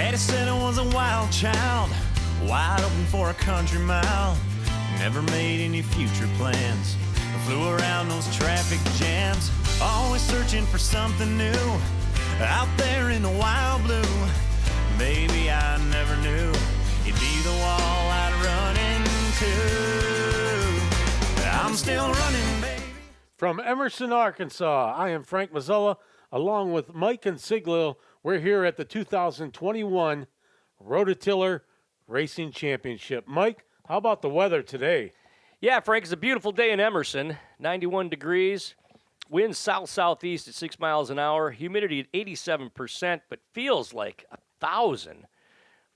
Daddy said I was a wild child, wide open for a country mile. Never made any future plans. I flew around those traffic jams, always searching for something new. Out there in the wild blue, maybe I never knew it'd be the wall I'd run into. I'm still running, baby. From Emerson, Arkansas, I am Frank Mazzola, along with Mike and Siglil. We're here at the 2021 Rototiller Racing Championship. Mike, how about the weather today? Yeah, Frank, it's a beautiful day in Emerson, 91 degrees. Wind south-southeast at 6 miles an hour. Humidity at 87%, but feels like 1,000.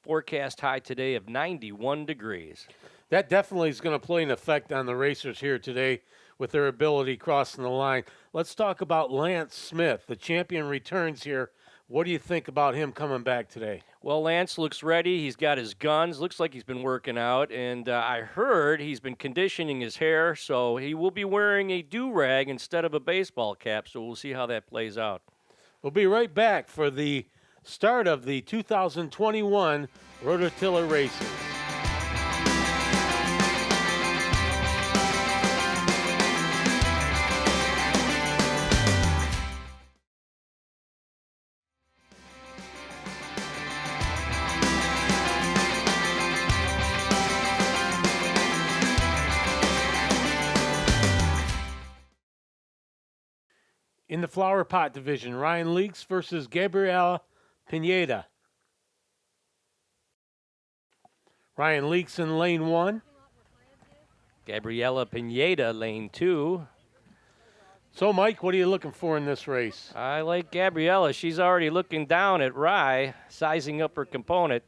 Forecast high today of 91 degrees. That definitely is going to play an effect on the racers here today with their ability crossing the line. Let's talk about Lance Smith. The champion returns here. What do you think about him coming back today? Well, Lance looks ready. He's got his guns. Looks like he's been working out. And I heard he's been conditioning his hair, so he will be wearing a do-rag instead of a baseball cap. So we'll see how that plays out. We'll be right back for the start of the 2021 Rototiller races. In the flower pot division, Ryan Leaks versus Gabriela Pineda. Ryan Leaks in lane 1. Gabriela Pineda, lane 2. So, Mike, what are you looking for in this race? I like Gabriela. She's already looking down at Rye, sizing up her component.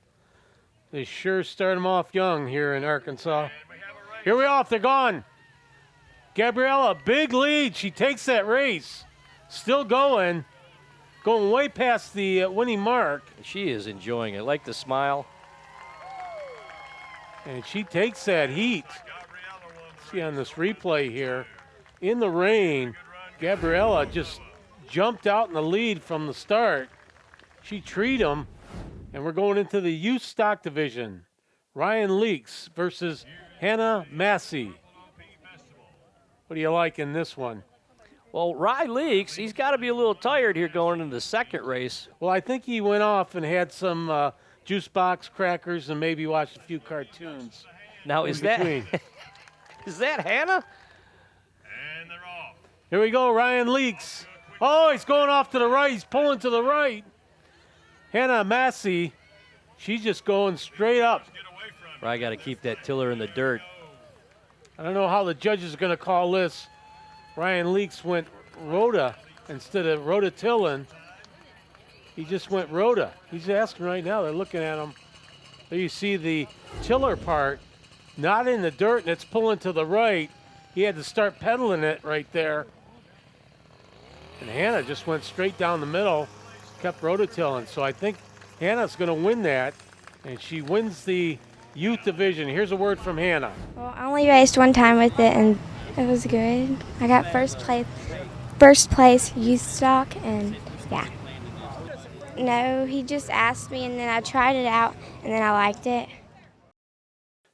They sure start them off young here in Arkansas. Here we are, they're gone. Gabriela, big lead. She takes that race. Still going way past the winning mark. She is enjoying it. Like the smile. And she takes that heat. See on this replay here, in the rain, Gabriela just jumped out in the lead from the start. She treated him, and we're going into the youth stock division. Ryan Leaks versus Hannah Massey. What do you like in this one? Well, Rye Leaks, he's got to be a little tired here going into the second race. Well, I think he went off and had some juice box crackers and maybe watched a few cartoons. Now, is that Hannah? And they're off. Here we go, Ryan Leaks. Oh, he's going off to the right. He's pulling to the right. Hannah Massey, she's just going straight up. Rye got to keep that tiller in the dirt. I don't know how the judges are going to call this. Ryan Leaks went Rota instead of Rototilling. He just went Rota. He's asking right now. They're looking at him. There you see the tiller part, not in the dirt, and it's pulling to the right. He had to start pedaling it right there. And Hannah just went straight down the middle, kept Rototilling. So I think Hannah's going to win that, and she wins the youth division. Here's a word from Hannah. Well, I only raced one time with it, and it was good. I got first place youth stock, and yeah. No, he just asked me, and then I tried it out, and then I liked it.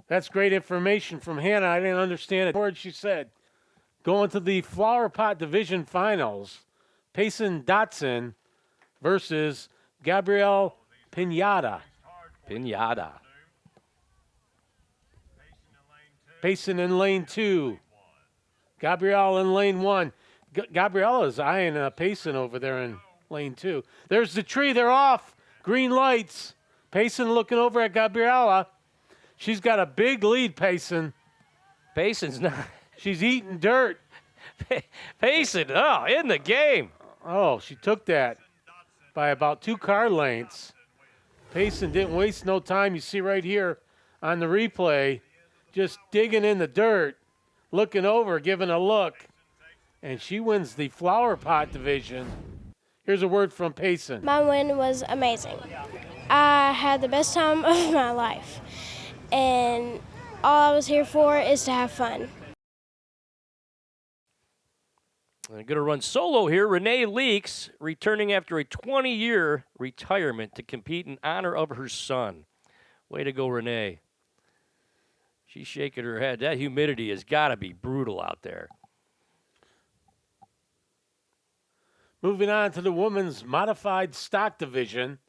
That's great information from Hannah. I didn't understand a word she said. Going to the flower pot division finals, Payson Dotson versus Gabrielle Pineda. Payson in lane 2. Gabrielle in lane 1. Gabriella's eyeing Payson over there in lane 2. There's the tree. They're off. Green lights. Payson looking over at Gabriella. She's got a big lead, Payson. Payson's not. She's eating dirt. Payson, in the game. Oh, she took that by about 2 car lengths. Payson didn't waste no time. You see right here on the replay, just digging in the dirt, looking over, giving a look. And she wins the flower pot division. Here's a word from Payson. My win was amazing. I had the best time of my life. And all I was here for is to have fun. Going to run solo here. Renee Leaks returning after a 20-year retirement to compete in honor of her son. Way to go, Renee. She's shaking her head. That humidity has got to be brutal out there. Moving on to the women's modified stock division,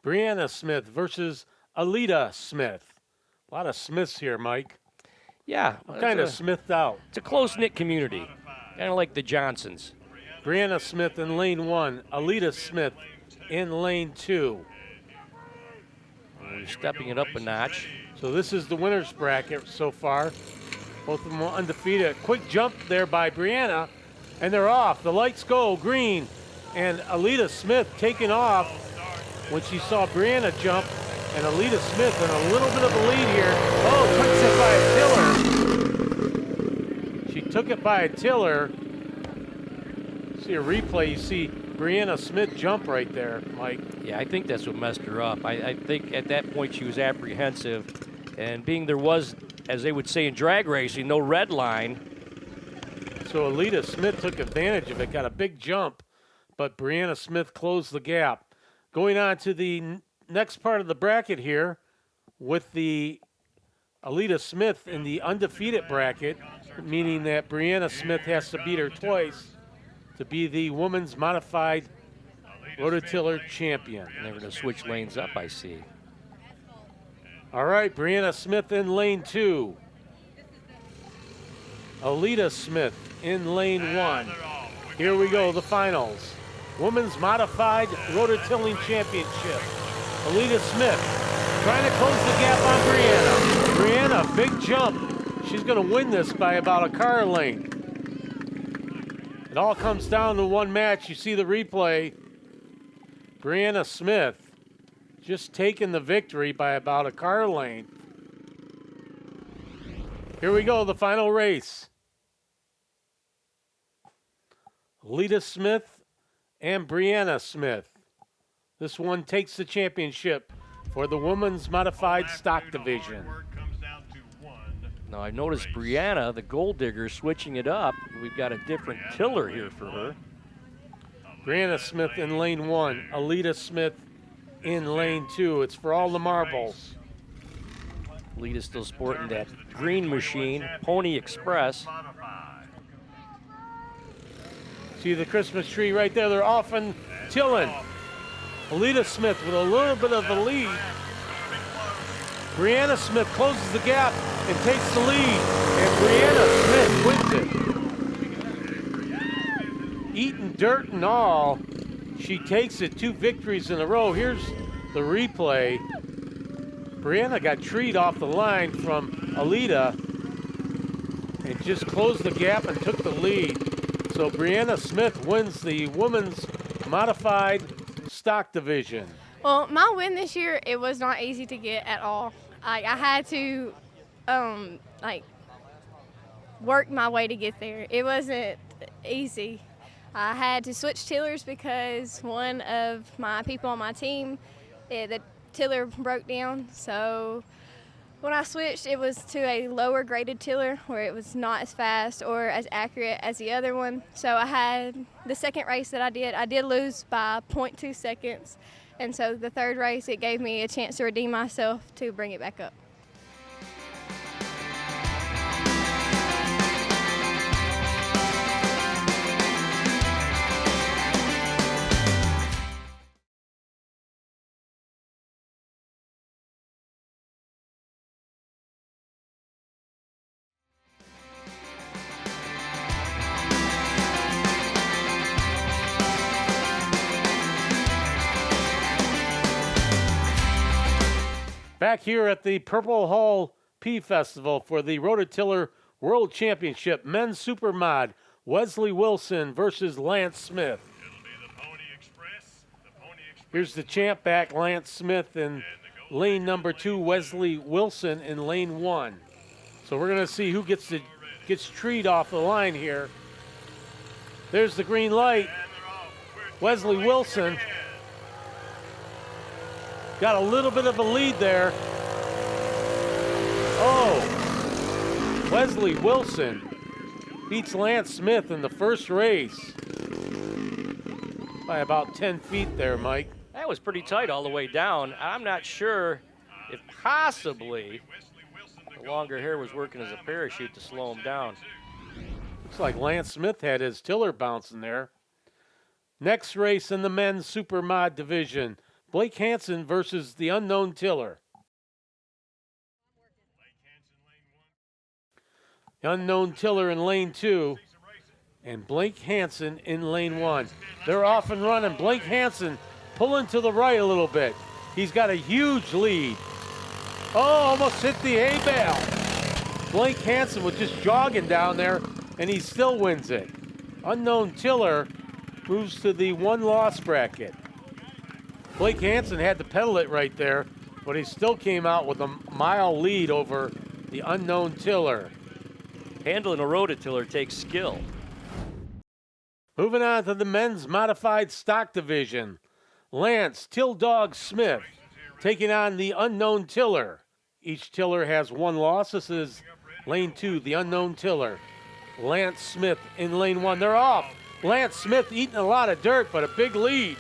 Brianna Smith versus Alita Smith. A lot of Smiths here, Mike. Yeah. Kind of Smithed out. It's a close-knit community, kind of like the Johnsons. Brianna Smith in lane 1, Alita Smith in lane 2. We're stepping it up a notch. So this is the winner's bracket so far. Both of them are undefeated. Quick jump there by Brianna, and they're off. The lights go green, and Alita Smith taking off when she saw Brianna jump, and Alita Smith in a little bit of a lead here. Oh, took it by a tiller. She took it by a tiller. See a replay, you see Brianna Smith jump right there, Mike. Yeah, I think that's what messed her up. I think at that point she was apprehensive, and being there was, as they would say in drag racing, no red line. So Alita Smith took advantage of it, got a big jump, but Brianna Smith closed the gap. Going on to the next part of the bracket here with the Alita Smith in the undefeated bracket, meaning that Brianna Smith has to beat her twice to be the women's modified Rototiller champion. And they're going to switch lanes up, I see. All right, Brianna Smith in lane 2. Alita Smith in lane 1. Here we go, the finals. Women's Modified Rototilling Championship. Alita Smith trying to close the gap on Brianna. Brianna, big jump. She's going to win this by about a car length. It all comes down to one match. You see the replay. Brianna Smith just taking the victory by about a car length. Here we go, the final race. Alita Smith and Brianna Smith. This one takes the championship for the women's modified stock division. Now, I've noticed Brianna, the gold digger, switching it up. We've got a different tiller here for her. Brianna Smith in lane 1, Alita Smith in lane 2. It's for all the marbles. Alita's still sporting that green machine, Pony Express. See the Christmas tree right there. They're off and tilling. Alita Smith with a little bit of a lead. Brianna Smith closes the gap and takes the lead. And Brianna Smith wins it. Eating dirt and all, she takes it 2 victories in a row. Here's the replay. Brianna got treed off the line from Alita and just closed the gap and took the lead. So Brianna Smith wins the women's modified stock division. Well, my win this year, it was not easy to get at all. I had to work my way to get there. It wasn't easy. I had to switch tillers because one of my people on my team, the tiller broke down. So when I switched, it was to a lower graded tiller where it was not as fast or as accurate as the other one. So I had the second race that I did lose by 0.2 seconds. And so the third race, it gave me a chance to redeem myself to bring it back up. Back here at the Purple Hall P Festival for the Rototiller World Championship, Men's Supermod, Wesley Wilson versus Lance Smith. Here's the champ back, Lance Smith in lane number 2, Wesley Wilson in lane 1. So we're going to see who gets treed off the line here. There's the green light. Wesley Wilson got a little bit of a lead there. Oh, Wesley Wilson beats Lance Smith in the first race by about 10 feet there, Mike. That was pretty tight all the way down. I'm not sure if possibly the longer hair was working as a parachute to slow him down. Looks like Lance Smith had his tiller bouncing there. Next race in the men's super mod division, Blake Hansen versus the unknown Tiller. The unknown Tiller in lane 2 and Blake Hansen in lane 1. They're off and running. Blake Hansen pulling to the right a little bit. He's got a huge lead. Oh, almost hit the hay bale. Blake Hansen was just jogging down there, and he still wins it. Unknown Tiller moves to the one-loss bracket. Blake Hansen had to pedal it right there, but he still came out with a mile lead over the unknown Tiller. Handling a Rototiller takes skill. Moving on to the men's modified stock division. Lance Till Dog Smith taking on the unknown Tiller. Each Tiller has one loss. This is lane 2, the unknown Tiller. Lance Smith in lane 1. They're off. Lance Smith eating a lot of dirt, but a big lead.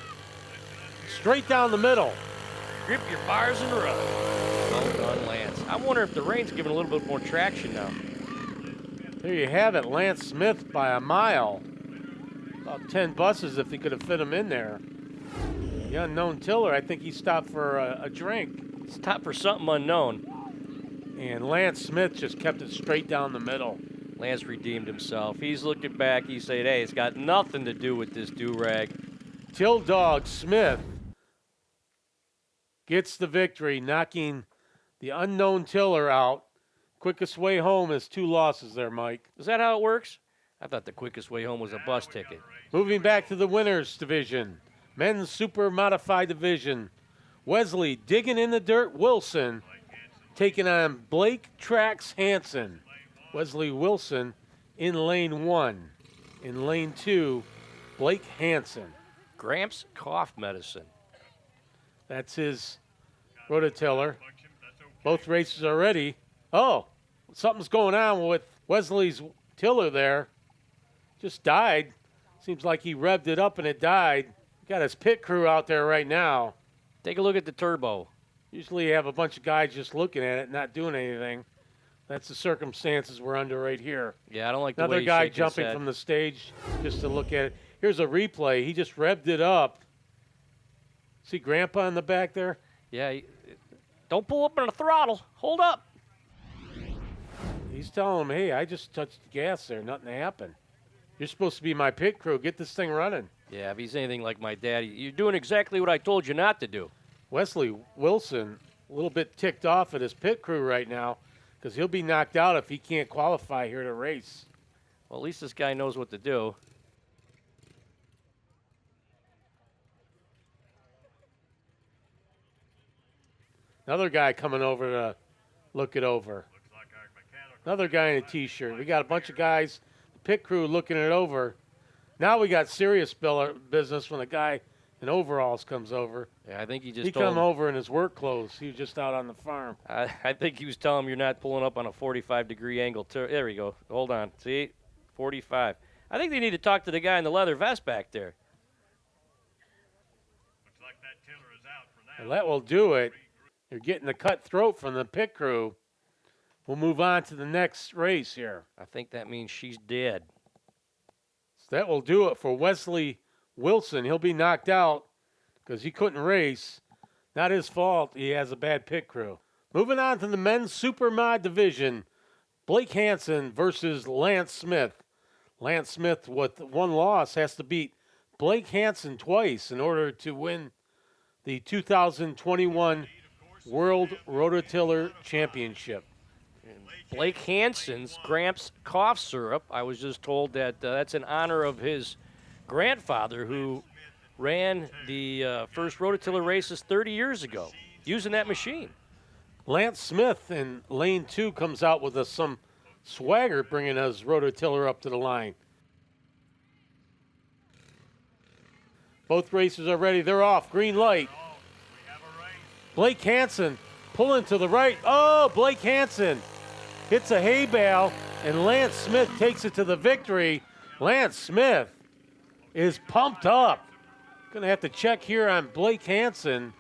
Straight down the middle. Grip your bars and run. Well done, Lance. I wonder if the rain's giving a little bit more traction now. There you have it, Lance Smith by a mile. About 10 buses if he could have fit him in there. The unknown Tiller, I think he stopped for a drink. Stopped for something unknown. And Lance Smith just kept it straight down the middle. Lance redeemed himself. He's looking back. He said, hey, it's got nothing to do with this do-rag. Till Dog Smith gets the victory, knocking the unknown Tiller out. Quickest way home is 2 losses there, Mike. Is that how it works? I thought the quickest way home was a bus ticket. Moving back to the winners division, men's super modified division. Wesley digging in the dirt Wilson taking on Blake Trax Hansen. Wesley Wilson in lane 1. In lane 2, Blake Hansen. Gramps cough medicine. That's his Rototiller. Both races are ready. Oh, something's going on with Wesley's tiller there. Just died. Seems like he revved it up and it died. Got his pit crew out there right now. Take a look at the turbo. Usually you have a bunch of guys just looking at it, not doing anything. That's the circumstances we're under right here. Yeah, I don't like the way Another he's guy shaking his jumping head. from the stage just to look at it. Here's a replay. He just revved it up. See Grandpa in the back there? Yeah, don't pull up on the throttle. Hold up. He's telling him, hey, I just touched the gas there. Nothing happened. You're supposed to be my pit crew. Get this thing running. Yeah, if he's anything like my daddy, you're doing exactly what I told you not to do. Wesley Wilson, a little bit ticked off at his pit crew right now because he'll be knocked out if he can't qualify here to race. Well, at least this guy knows what to do. Another guy coming over to look it over. Another guy in a T-shirt. We got a bunch of guys, the pit crew looking it over. Now we got serious business when a guy in overalls comes over. Yeah, I think he just He told come him, over in his work clothes. He was just out on the farm. I think he was telling him you're not pulling up on a 45-degree angle. There we go. Hold on. See? 45. I think they need to talk to the guy in the leather vest back there. Looks like that tiller is out for now. Well, that will do it. You're getting the cutthroat from the pit crew. We'll move on to the next race here. I think that means she's dead. So that will do it for Wesley Wilson. He'll be knocked out because he couldn't race. Not his fault. He has a bad pit crew. Moving on to the men's super mod division. Blake Hansen versus Lance Smith. Lance Smith, with one loss, has to beat Blake Hansen twice in order to win the 2021 World Rototiller Championship. Blake Hansen's Gramps cough syrup. I was just told that that's in honor of his grandfather who ran the first Rototiller races 30 years ago using that machine. Lance Smith in lane 2 comes out with some swagger, bringing his Rototiller up to the line. Both racers are ready. They're off. Green light. Blake Hansen pulling to the right. Oh, Blake Hansen hits a hay bale And Lance Smith takes it to the victory. Lance Smith is pumped up. Gonna have to check here on Blake Hansen.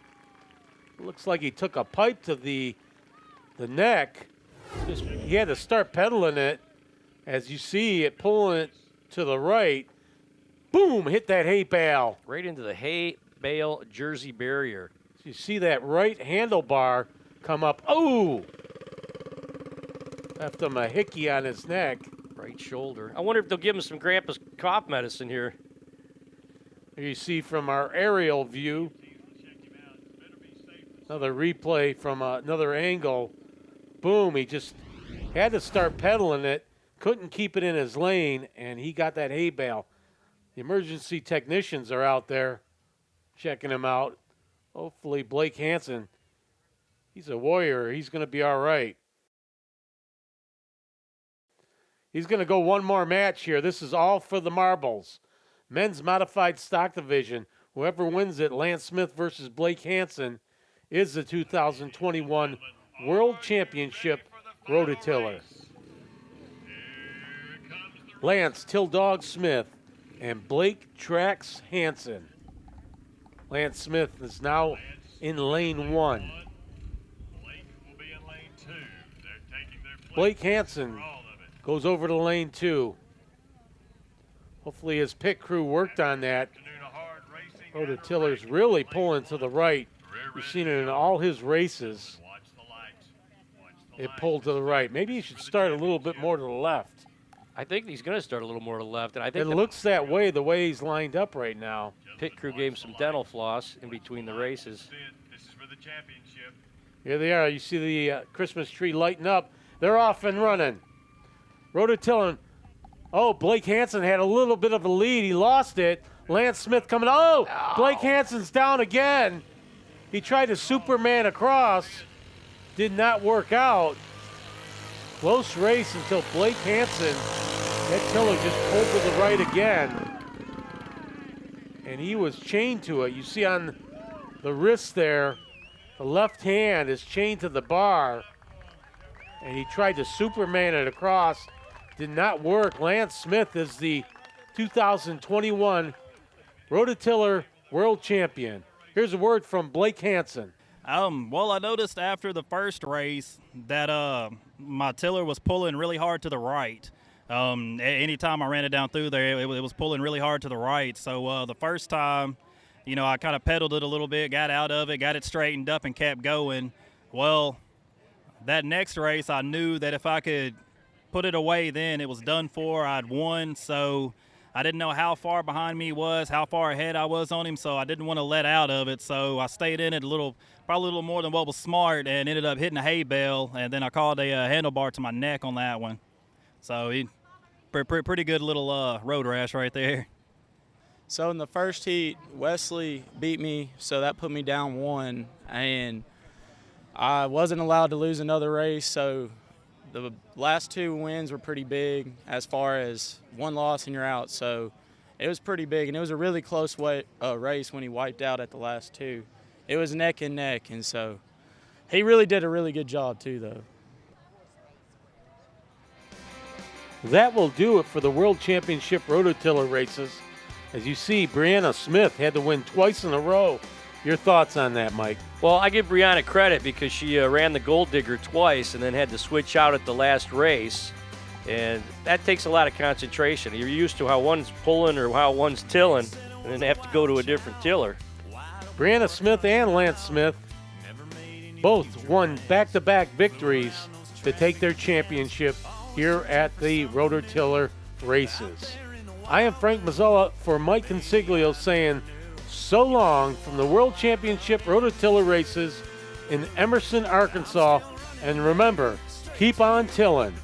Looks like he took a pipe to the neck. He had to start pedaling it. As you see it pulling it to the right. Boom, hit that hay bale. Right into the hay bale jersey barrier. You see that right handlebar come up. Oh! Left him a hickey on his neck. Right shoulder. I wonder if they'll give him some grandpa's cough medicine here. Here you see from our aerial view. Another replay from another angle. Boom, he just had to start pedaling it. Couldn't keep it in his lane, and he got that hay bale. The emergency technicians are out there checking him out. Hopefully Blake Hansen, he's a warrior. He's going to be all right. He's going to go one more match here. This is all for the marbles. Men's modified stock division. Whoever wins it, Lance Smith versus Blake Hansen, is the 2021 World Championship Rototiller. Lance Till-Dog Smith and Blake Trax Hansen. Lance Smith is now in lane 1. Blake Hansen goes over to lane 2. Hopefully his pit crew worked on that. Rototiller's really pulling to the right. We've seen it in all his races. It pulled to the right. Maybe he should start a little bit more to the left. I think he's going to start a little more to the left. And I think it looks that way the way he's lined up right now. Pit crew gave him some dental floss in between the races. This is for the championship. Here they are. You see the Christmas tree lighting up. They're off and running. Rototiller. Oh, Blake Hansen had a little bit of a lead. He lost it. Lance Smith coming. Oh, Blake Hansen's down again. He tried to Superman across. Did not work out. Close race until Blake Hansen, that tiller just pulled to the right again. And he was chained to it. You see on the wrist there, the left hand is chained to the bar. And he tried to Superman it across. Did not work. Lance Smith is the 2021 Rototiller World Champion. Here's a word from Blake Hansen. Well, I noticed after the first race that my tiller was pulling really hard to the right. Anytime I ran it down through there, it was pulling really hard to the right. So the first time, I kind of pedaled it a little bit, got out of it, got it straightened up, and kept going. Well, that next race, I knew that if I could put it away then, it was done for. I'd won, so I didn't know how far behind me he was, how far ahead I was on him, so I didn't want to let out of it. So I stayed in it probably a little more than what was smart, and ended up hitting a hay bale, and then I called a handlebar to my neck on that one. So pretty good little road rash right there. So in the first heat, Wesley beat me, so that put me down 1, and I wasn't allowed to lose another race, so the last 2 wins were pretty big as far as 1 loss and you're out. So it was pretty big, and it was a really close race when he wiped out at the last 2. It was neck and neck, and so he really did a really good job too, though. That will do it for the World Championship Rototiller races. As you see, Brianna Smith had to win twice in a row. Your thoughts on that, Mike? Well, I give Brianna credit because she ran the Gold Digger twice and then had to switch out at the last race. And that takes a lot of concentration. You're used to how one's pulling or how one's tilling, and then they have to go to a different tiller. Brianna Smith and Lance Smith both won back-to-back victories to take their championship here at the Rototiller races. I am Frank Mazzola for Mike Consiglio saying so long from the World Championship Rototiller races in Emerson, Arkansas. And remember, keep on tilling.